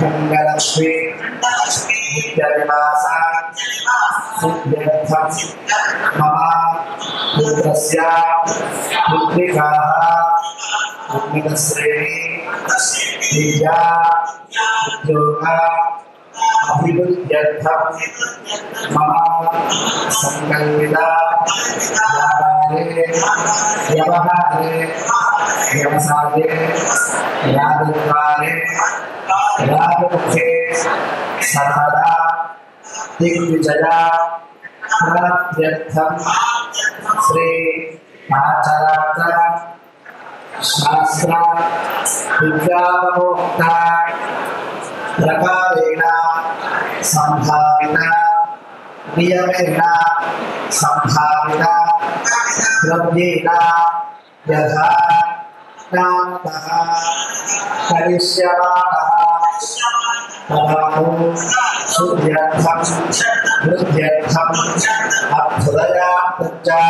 खंडलक्ष्मी नित्यनिवासा सिद्ध्यर्थं मम पुत्रस्य पुत्रिकाः उन्नतश्रेणी विद्या उद्योग अभिवृद्ध्यर्थं मम संकल्पिता व्यवहारे व्यवसाये राजद्वारे राजमुखे सर्वदा दिग्विजया प्राप्त्यर्थं श्री आचार्य शास्त्र विद्यावोक्ता प्रकारेण संभावित नियमेन संभावित द्रव्येण यथा नामतः करिष्यमाणः तदानु शुद्ध्यर्थं वृद्ध्यर्थं अभ्युदया प्रजा